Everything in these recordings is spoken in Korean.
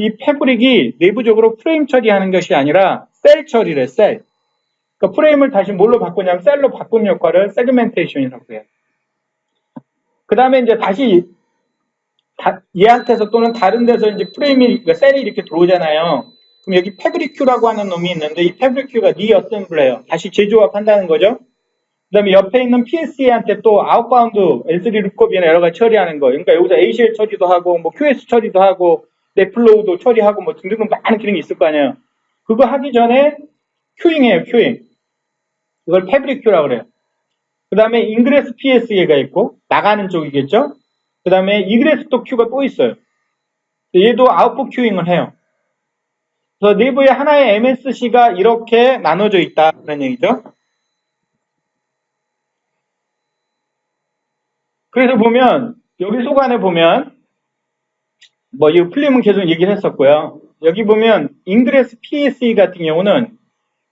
이 패브릭이 내부적으로 프레임 처리하는 것이 아니라 셀 처리를 셀. 그러니까 프레임을 다시 뭘로 바꾸냐면 셀로 바꾸는 역할을 세그멘테이션이라고 해요. 그 다음에 이제 다시 얘한테서 또는 다른 데서 이제 프레임이, 그러니까 셀이 이렇게 들어오잖아요. 그럼 여기 패브릭 큐라고 하는 놈이 있는데 이 패브릭 큐가 리어셈블러예요. 다시 재조합한다는 거죠. 그 다음에 옆에 있는 PSE한테 또 아웃바운드 L3 룩업이나 여러 가지 처리하는 거. 그러니까 여기서 ACL 처리도 하고, 뭐 QS 처리도 하고, 넷플로우도 처리하고, 뭐 등등 많은 기능이 있을 거 아니에요. 그거 하기 전에 큐잉이에요, 큐잉. 이걸 패브릭 큐라고 그래요. 그 다음에 인그레스 PSE가 있고, 나가는 쪽이겠죠? 그 다음에 이그레스 또 큐가 또 있어요. 얘도 아웃풋 큐잉을 해요. 그래서 내부에 하나의 MSC가 이렇게 나눠져 있다는 얘기죠. 그래서 보면 여기 소관에 보면 뭐 이 플림은 계속 얘기를 했었고요. 여기 보면 인그레스 PSE 같은 경우는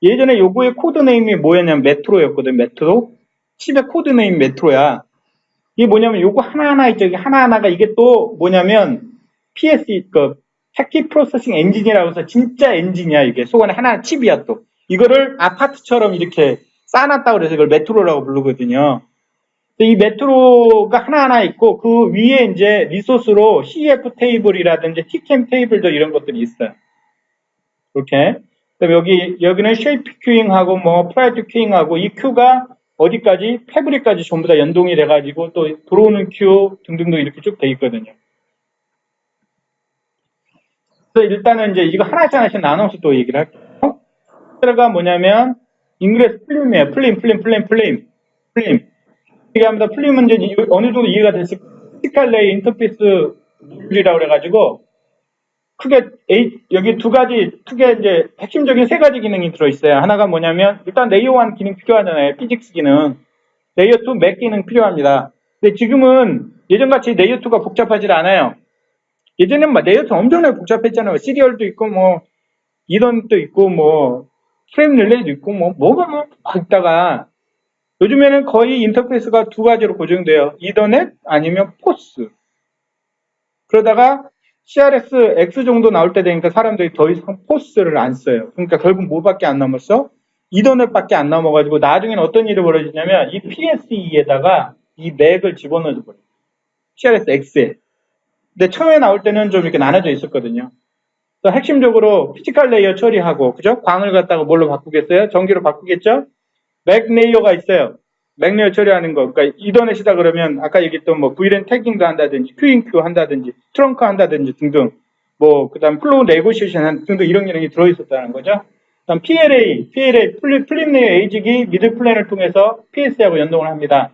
예전에 요거의 코드네임이 뭐였냐면 메트로였거든. 메트로. 칩의 코드네임 메트로야. 이게 뭐냐면 요거 하나하나 있죠. 하나하나가 이게 또 뭐냐면 PSE 그 패킷 프로세싱 엔진이라고 해서 진짜 엔진이야. 이게 소관에 하나 칩이야 또. 이거를 아파트처럼 이렇게 쌓아놨다고 그래서 이걸 메트로라고 부르거든요. 이 메트로가 하나하나 있고 그 위에 이제 리소스로 CF 테이블이라든지 Tcam 테이블도 이런 것들이 있어요. 이렇게. 그다음에 여기는 쉐이프 큐잉하고 뭐 프라이트 큐잉하고 이 큐가 어디까지 패브릭까지 전부 다 연동이 돼가지고 또 들어오는 큐 등등도 이렇게 쭉 돼 있거든요. 그래서 일단은 이제 이거 하나씩 나눠서 또 얘기를 할게요. 가 뭐냐면 인그레스 플림이에요. 플림. 이게 합니다. 플림은 이제 어느 정도 이해가 됐을 피지컬 레이 인터페이스 모듈이라고 그래가지고 크게 여기 두 가지 크게 이제 핵심적인 세 가지 기능이 들어있어요. 하나가 뭐냐면 일단 레이어 1 기능 필요하잖아요. 피직스 기능. 레이어 2 맥 기능 필요합니다. 근데 지금은 예전같이 레이어 2가 복잡하지 않아요. 예전에는 막 레이어 2 엄청나게 복잡했잖아요. 시리얼도 있고 뭐 이던도 있고 뭐 프레임 릴레이도 있고 뭐가 막 있다가 요즘에는 거의 인터페이스가 두 가지로 고정돼요. 이더넷 아니면 포스. 그러다가 CRS X 정도 나올 때 되니까 사람들이 더 이상 포스를 안 써요. 그러니까 결국 뭐밖에 안 남았어? 이더넷밖에 안 남아가지고 나중에는 어떤 일이 벌어지냐면 이 PSE에다가 이 맥을 집어넣어 버려요. CRS X에. 근데 처음에 나올 때는 좀 이렇게 나눠져 있었거든요. 그래서 핵심적으로 피지컬 레이어 처리하고, 그죠? 광을 갖다가 뭘로 바꾸겠어요? 전기로 바꾸겠죠? 맥 레이어가 있어요. 맥 레이어 처리하는 거. 그러니까 이더넷이다 그러면 아까 얘기했던 뭐 VLAN 태깅도 한다든지 큐잉큐 한다든지 트렁크 한다든지 등등 뭐 그다음 플로우 네고시에이션 등등 이런 기능이 들어있었다는 거죠. 그다음 PLA 플립 레이어 에이직이 미들 플랜을 통해서 PS하고 연동을 합니다.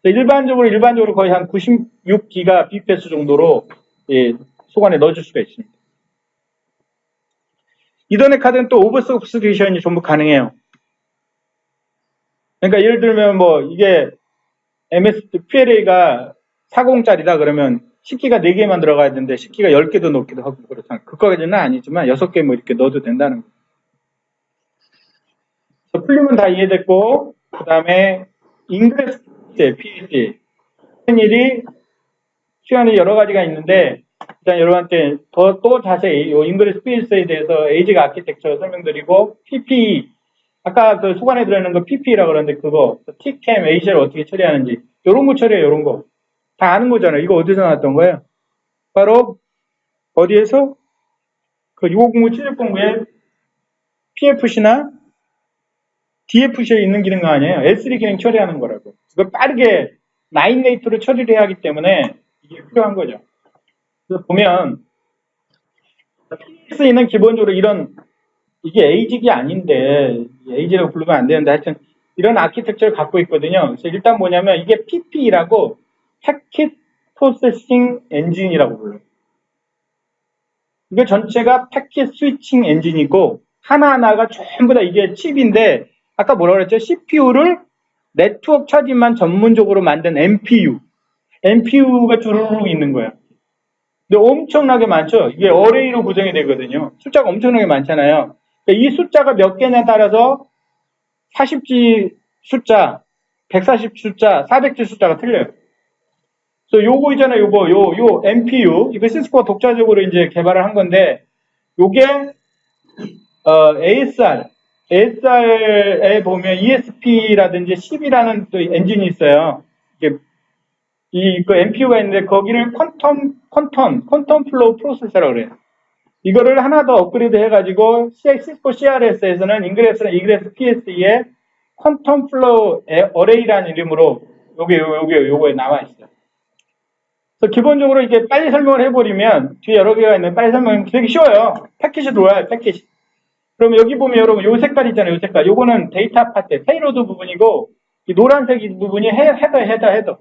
일반적으로 거의 한 96기가 bps 정도로 예, 소관에 넣어줄 수가 있습니다. 이더넷 카드는 또 오버서브스티션이 전부 가능해요. 그러니까 예를 들면 뭐 이게 PLA가 40짜리다 그러면 10기가 4개만 들어가야 되는데 10기가 10개도 넣기도 하고 그렇잖아요. 그거까지는 아니지만 6개 뭐 이렇게 넣어도 된다는 거예요. 플림은 다 이해됐고 그 다음에 인그레스 PSE 일이 시간이 여러 가지가 있는데 일단 여러분한테 또 자세히 이 인그레스 PSE에 대해서 에이직 아키텍처 설명드리고 PPE 아까 그 소관에 들어있는 거 PP라고 그러는데 그거 Tcam, ACL 어떻게 처리하는지 요런 거 처리해요. 요런 거 다 아는 거잖아요. 이거 어디서 나왔던 거예요? 바로 어디에서? 그 6509, 7609에 PFC나 DFC에 있는 기능 아니에요. S3 기능 처리하는 거라고. 그거 빠르게 9레이트로 처리를 해야 하기 때문에 이게 필요한 거죠. 그래서 보면 PSE는 기본적으로 이런 이게 에이직이 아닌데 에이직이라고 부르면 안 되는데 하여튼 이런 아키텍처를 갖고 있거든요. 그래서 일단 뭐냐면 이게 PP라고 패킷 프로세싱 엔진이라고 불러요. 이게 전체가 패킷 스위칭 엔진이고 하나하나가 전부 다 이게 칩인데 아까 뭐라고 그랬죠? CPU를 네트워크 처리만 전문적으로 만든 MPU가 주르륵 있는 거예요. 근데 엄청나게 많죠? 이게 어레이로 구성이 되거든요. 숫자가 엄청나게 많잖아요. 이 숫자가 몇 개냐에 따라서 40G 숫자, 140 숫자, 400G 숫자가 틀려요. 그래서 요거 있잖아요. 요 MPU. 이거 시스코가 독자적으로 이제 개발을 한 건데, 요게 ASR에 보면 ESP라든지 10이라는 또 엔진이 있어요. 이게 그 MPU가 있는데 거기를 퀀텀 플로우 프로세서라고 그래요. 이거를 하나 더 업그레이드 해가지고 시스코 CRS에서는 이그레스 PSE에 퀀텀 플로우 어레이라는 이름으로 요거에 나와 있어요. 그래서 기본적으로 이렇게 빨리 설명을 해버리면 뒤에 여러 개가 있는데 빨리 설명하면 되게 쉬워요. 패킷이 들어와요, 패킷. 그럼 여기 보면 여러분 요 색깔 있잖아요, 요 색깔. 요거는 데이터 파트, 페이로드 부분이고 이 노란색 부분이 헤더.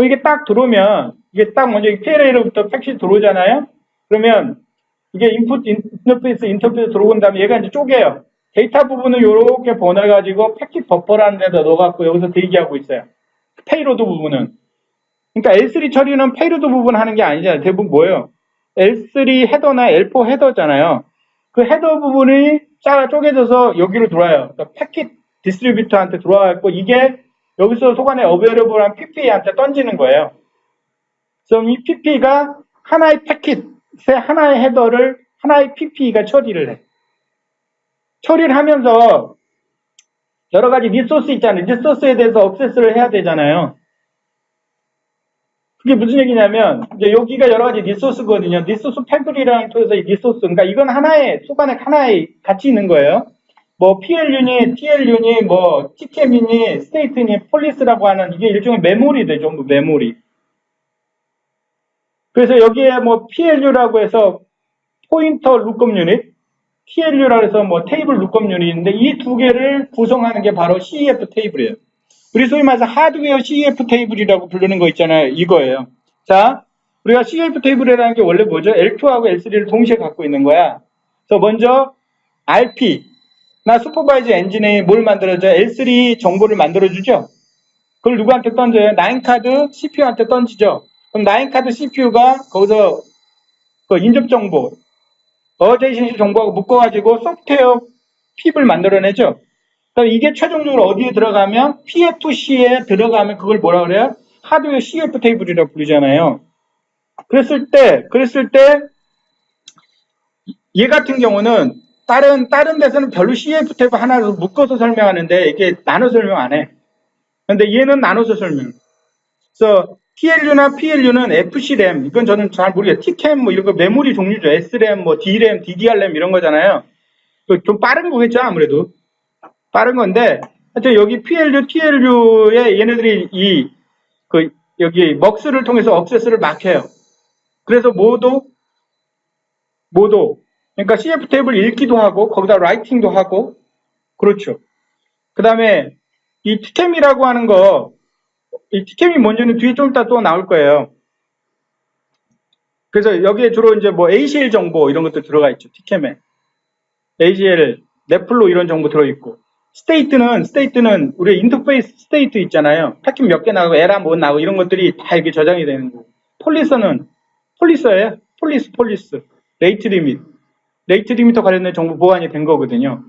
이게 딱 들어오면 이게 딱 먼저 PLA로부터 패킷이 들어오잖아요. 그러면 이게 인터페이스 들어온 다음에 얘가 이제 쪼개요. 데이터 부분을 요렇게 보내가지고 패킷 버퍼라는 데다 넣어갖고 여기서 대기하고 있어요. 페이로드 부분은. 그러니까 L3 처리는 페이로드 부분 하는 게 아니잖아요. 대부분 뭐예요? L3 헤더나 L4 헤더잖아요. 그 헤더 부분이 쪼개져서 여기로 들어와요. 그러니까 패킷 디스트리뷰터한테 들어와갖고 이게 여기서 속안에 어베이러블한 PPA한테 던지는 거예요. 그럼 이 PP가 하나의 패킷, 하나의 헤더를 하나의 PP가 처리를 해. 처리를 하면서 여러 가지 리소스 있잖아요. 리소스에 대해서 억세스를 해야 되잖아요. 그게 무슨 얘기냐면 이제 여기가 여러 가지 리소스거든요. 리소스 패브리라는 통해서 이 리소스, 그러니까 이건 하나의 속안에 하나의 같이 있는 거예요. 뭐 PLU니, TLU니, 뭐 TTM이니, 스테이트니, 폴리스라고 하는 이게 일종의 메모리들, 전부 메모리. 그래서 여기에 뭐 PLU라고 해서 포인터 룩업 유닛, TLU라고 해서 뭐 테이블 룩업 유닛인데 이 두 개를 구성하는 게 바로 CEF 테이블이에요. 우리 소위 말해서 하드웨어 CEF 테이블이라고 부르는 거 있잖아요. 이거예요. 자, 우리가 CEF 테이블이라는 게 원래 뭐죠? L2하고 L3를 동시에 갖고 있는 거야. 그래서 먼저 RP, 나 슈퍼바이저 엔진에 뭘 만들어줘요? L3 정보를 만들어주죠? 그걸 누구한테 던져요? 9카드 CPU한테 던지죠? 그럼 9카드 CPU가 거기서 그 인접 정보, 어제이션식 정보하고 묶어가지고 소프트웨어 핍을 만들어내죠? 그럼 이게 최종적으로 어디에 들어가면 PFC에 들어가면 그걸 뭐라 그래요? 하드웨어 CF 테이블이라고 부르잖아요. 그랬을 때 얘 같은 경우는 다른 데서는 별로 CF 테이블 하나로 묶어서 설명하는데 이게 나눠 설명 안 해. 근데 얘는 나눠서 설명. 그래서 TLU나 PLU는 FC램, 이건 저는 잘 모르겠어요. Tcam 뭐 이런 거 메모리 종류죠. SRAM, 뭐 D램, DDR램 이런 거잖아요. 좀 빠른 거겠죠, 아무래도. 빠른 건데, 하여튼 여기 PLU, TLU에 얘네들이 여기 먹스를 통해서 억세스를 막혀요. 그래서 모두, 그러니까 CF 테이블 읽기도 하고, 거기다 라이팅도 하고, 그렇죠. 그 다음에 이 Tcam이라고 하는 거, 이 Tcam이 뭔지는 뒤에 좀 이따 또 나올 거예요. 그래서 여기에 주로 이제 뭐 ACL 정보 이런 것도 들어가 있죠. Tcam에. ACL, 넷플로 이런 정보 들어있고. 스테이트는 우리 인터페이스 스테이트 있잖아요. 패킷 몇 개 나가고 에라 뭐 나가고 이런 것들이 다 이렇게 저장이 되는 거고. 폴리서예요. 폴리스. 레이트 리미터 관련된 정보 보완이 된 거거든요.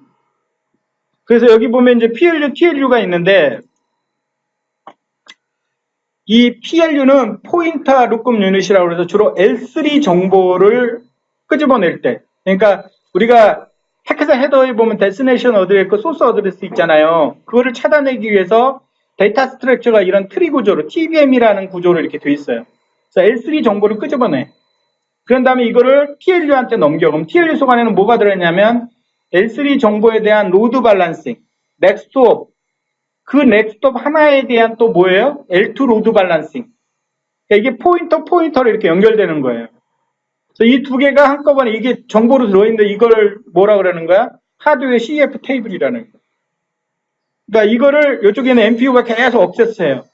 그래서 여기 보면 이제 PLU, TLU가 있는데 이 PLU는 포인터 룩업 유닛이라고 해서 주로 L3 정보를 끄집어낼 때, 그러니까 우리가 패킷의 헤더에 보면 데스티네이션 어드레스, 소스 어드레스 있잖아요. 그거를 찾아내기 위해서 데이터 스트럭처가 이런 트리 구조로 TVM이라는 구조로 이렇게 돼 있어요. 그래서 L3 정보를 끄집어내. 그런 다음에 이거를 TLU한테 넘겨. 그럼 TLU 속안에는 뭐가 들어있냐면 L3 정보에 대한 로드 밸런싱, 넥스트옵, 그 넥스트옵 하나에 대한 또 뭐예요? L2 로드 밸런싱. 그러니까 이게 포인터로 이렇게 연결되는 거예요. 그래서 이 두 개가 한꺼번에 이게 정보로 들어있는데 이걸 뭐라 그러는 거야? 하드웨어 CF 테이블이라는 거야. 그러니까 이거를 이쪽에는 MPU가 계속 억세스해요.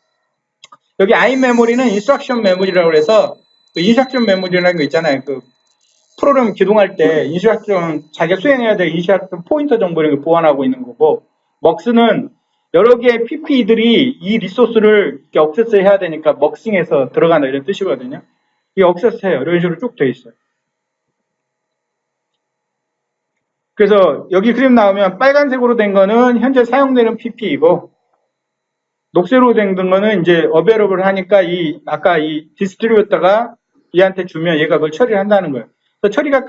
여기 iMemory는 인스트럭션 메모리라고 해서 그 인스트럭션 메모리라는 거 있잖아요. 그 프로그램 기동할 때 인스트럭션 자기가 수행해야 될 인스트럭션 포인터 정보를 보완하고 있는 거고, 먹스는 여러 개의 PP들이 이 리소스를 이렇게 억세스해야 되니까 먹싱해서 들어간다 이런 뜻이거든요. 이 억세스해요. 이런 식으로 쭉 돼 있어요. 그래서 여기 그림 나오면 빨간색으로 된 거는 현재 사용되는 PP이고, 녹색으로 된 거는 이제 어베러블 하니까 아까 이 디스트리뷰터가 얘한테 주면 얘가 그걸 처리를 한다는 거예요. 그래서 처리가